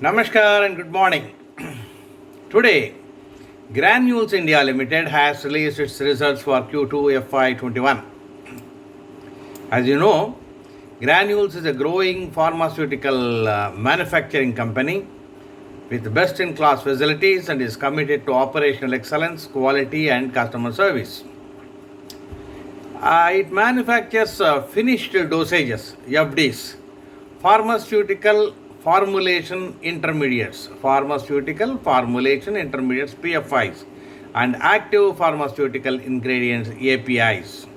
Namaskar and good morning. Today, Granules India Limited has released its results for Q2 FY21. As you know, Granules is a growing pharmaceutical manufacturing company with best in class facilities and is committed to operational excellence, quality, and customer service. It manufactures finished dosages, FDs, pharmaceutical formulation intermediates, PFIs, and active pharmaceutical ingredients, APIs.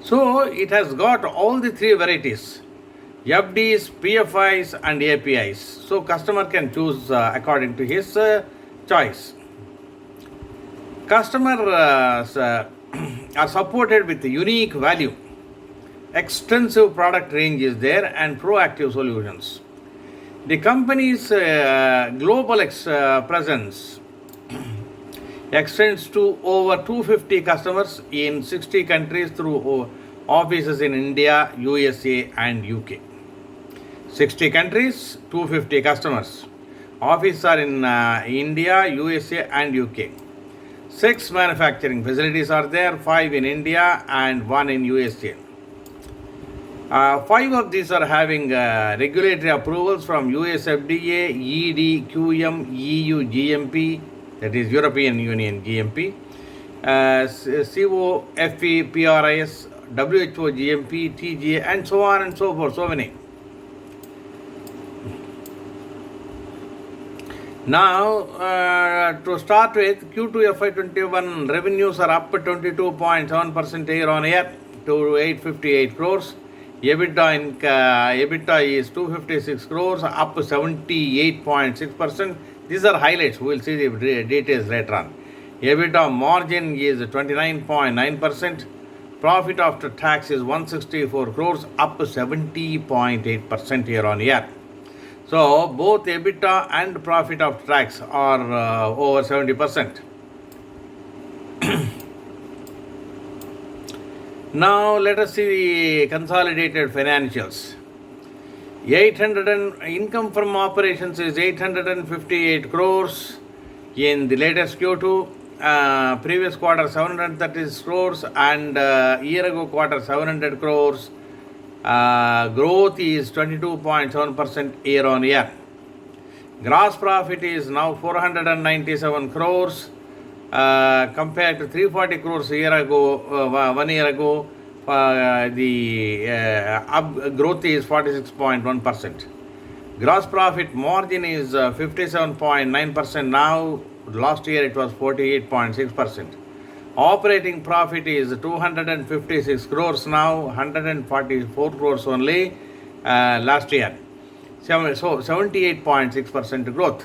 So it has got all the three varieties, FDs, PFIs, and APIs. So customer can choose according to his choice. Customers are supported with unique value. Extensive product range is there and proactive solutions. The company's global presence extends to over 250 customers in 60 countries through offices in India, USA, and UK. 60 countries, 250 customers. Offices are in India, USA, and UK. 6 manufacturing facilities are there, 5 in India and 1 in USA. 5 of these are having regulatory approvals from US FDA, ED, QM, EU GMP, that is European Union GMP, COFE, PRIS, WHO GMP, TGA, and so on and so forth, so many. Now, to start with, Q2 FY21 revenues are up 22.7% year on year to 858 crores. EBITDA is 256 crores, up 78.6%. These are highlights. We will see the details later on. EBITDA margin is 29.9%. Profit after tax is 164 crores, up 70.8% year on year. So both EBITDA and profit after tax are over 70%. Now let us see the consolidated financials. Income from operations is 858 crores in the latest Q2. Previous quarter 736 crores and year ago quarter 700 crores. Growth is 22.7% year on year. Gross profit is now 497 crores compared to 340 crores a year ago, 1 year ago. The growth is 46.1%. Gross profit margin is 57.9% now. Last year it was 48.6%. Operating profit is 256 crores now, 144 crores only last year. So 78.6% growth.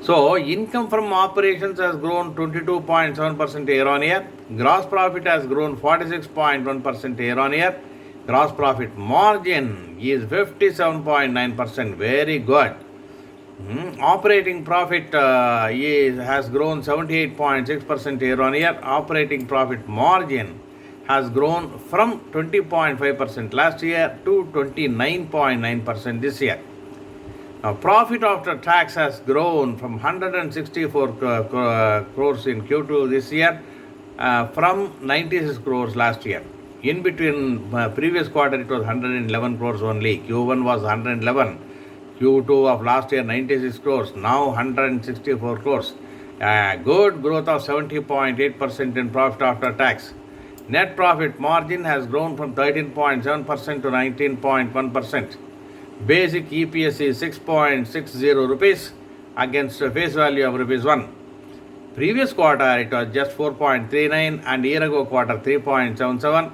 So income from operations has grown 22.7% year on year. Gross profit has grown 46.1% year on year. Gross profit margin is 57.9%. Very good. Operating profit has grown 78.6% year on year. Operating profit margin has grown from 20.5% last year to 29.9% this year. Now, profit after tax has grown from 164 crores in Q2 this year from 96 crores last year. In between previous quarter it was 111 crores only. Q1 was 111. Q2 of last year 96 crores. Now 164 crores. Good growth of 70.8% in profit after tax. Net profit margin has grown from 13.7% to 19.1%. Basic EPS is 6.60 rupees against a face value of rupees 1. Previous quarter it was just 4.39 and year ago quarter 3.77.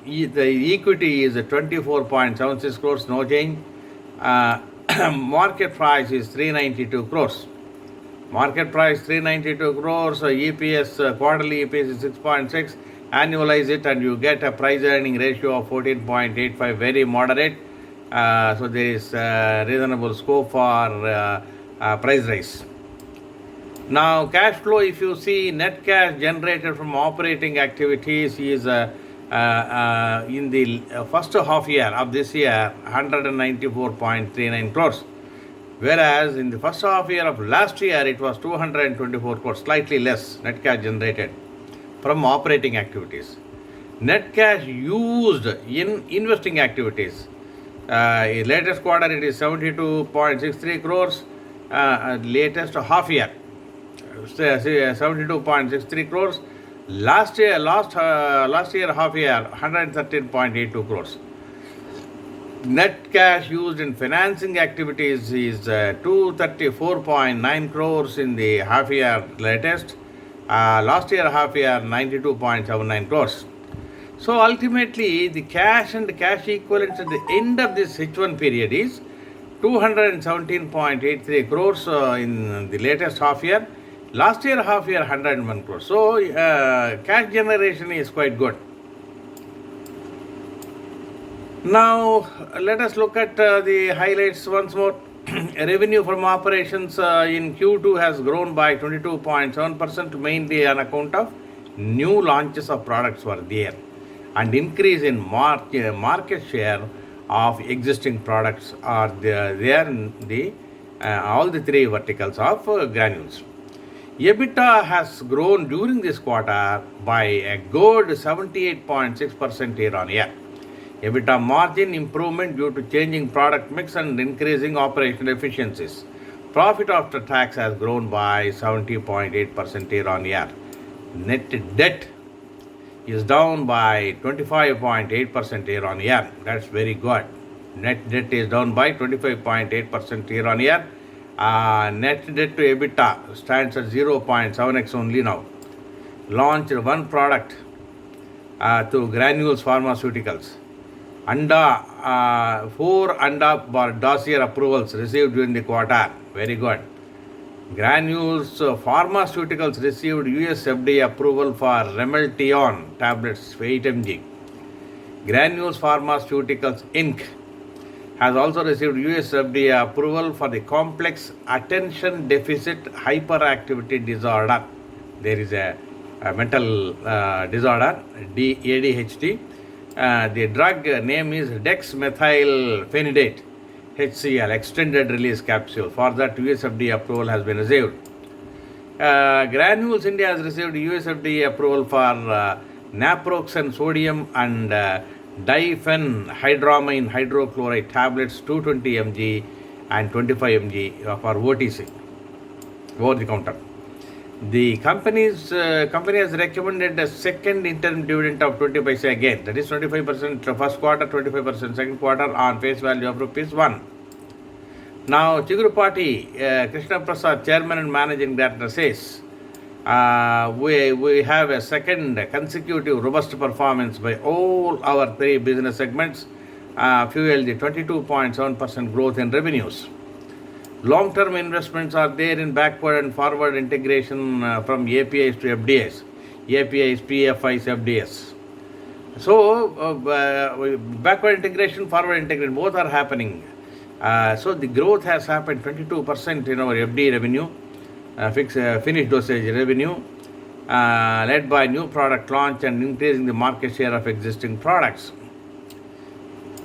The equity is 24.76 crores, no change. Market price is 392 crores. Market price 392 crores. EPS, quarterly EPS is 6.6. Annualize it and you get a price earning ratio of 14.85, very moderate. So there is reasonable scope for price rise. Now cash flow, if you see, net cash generated from operating activities is in the first half year of this year, 194.39 crores. Whereas in the first half year of last year, it was 224 crores, slightly less net cash generated from operating activities. Net cash used in investing activities. Latest quarter, it is 72.63 crores. Latest half year, 72.63 crores. Last year half year, 113.82 crores. Net cash used in financing activities is 234.9 crores in the half year latest. Last year half year, 92.79 crores. So ultimately, the cash and cash equivalents at the end of this H1 period is 217.83 crores in the latest half year. Last year half year, 101 crores. So cash generation is quite good. Now let us look at the highlights once more. Revenue from operations in Q2 has grown by 22.7%, mainly on account of new launches of products were there and increase in market share of existing products are there in the all the three verticals of granules. EBITDA has grown during this quarter by a good 78.6% year on year. EBITDA margin improvement due to changing product mix and increasing operational efficiencies. Profit after tax has grown by 70.8% year on year. Net debt is down by 25.8% year on year. That's very good. Net debt is down by 25.8% year on year. Net debt to EBITDA stands at 0.7x only now. Launched one product to Granules Pharmaceuticals. 4 ANDA dossier approvals received during the quarter. Very good. Granules Pharmaceuticals received US FDA approval for Remeltion tablets 8 mg. Granules Pharmaceuticals Inc. has also received US FDA approval for the complex attention deficit hyperactivity disorder. There is a mental disorder, ADHD. The drug name is dexmethylphenidate, HCl, extended release capsule. For that, US FDA approval has been received. Granules India has received US FDA approval for naproxen sodium and diphenhydramine hydrochloride tablets 220 mg and 25 mg for OTC, over the counter. The company has recommended a second interim dividend of 20 paise again, that is 25% first quarter, 25% second quarter on face value of ₹1. Now, Chigurupati Krishna Prasad, Chairman and Managing Director, says we have a second consecutive robust performance by all our three business segments, fueled the 22.7% growth in revenues. Long-term investments are there in backward and forward integration from APIs to FDS, APIs, PFIs, FDS. So, backward integration, forward integration, both are happening. So, the growth has happened 22% in our FD revenue, finished dosage revenue, led by new product launch and increasing the market share of existing products.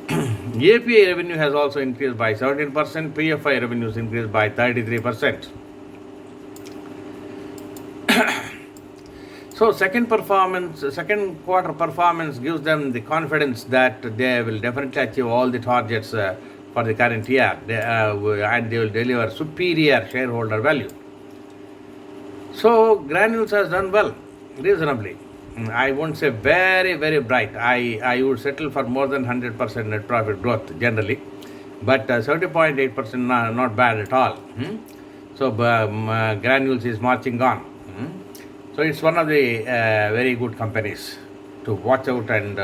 API revenue has also increased by 17%, PFI revenues increased by 33%. So second quarter performance gives them the confidence that they will definitely achieve all the targets for the current year, and they will deliver superior shareholder value. So Granules has done well, reasonably. I won't say very, very bright. I would settle for more than 100% net profit growth generally, but 70.8% not bad at all. So Granules is marching on. So it's one of the very good companies to watch out, and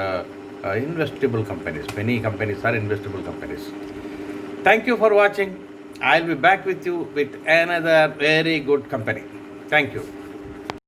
investable companies. Many companies are investable companies. Thank you for watching. I'll be back with you with another very good company. Thank you.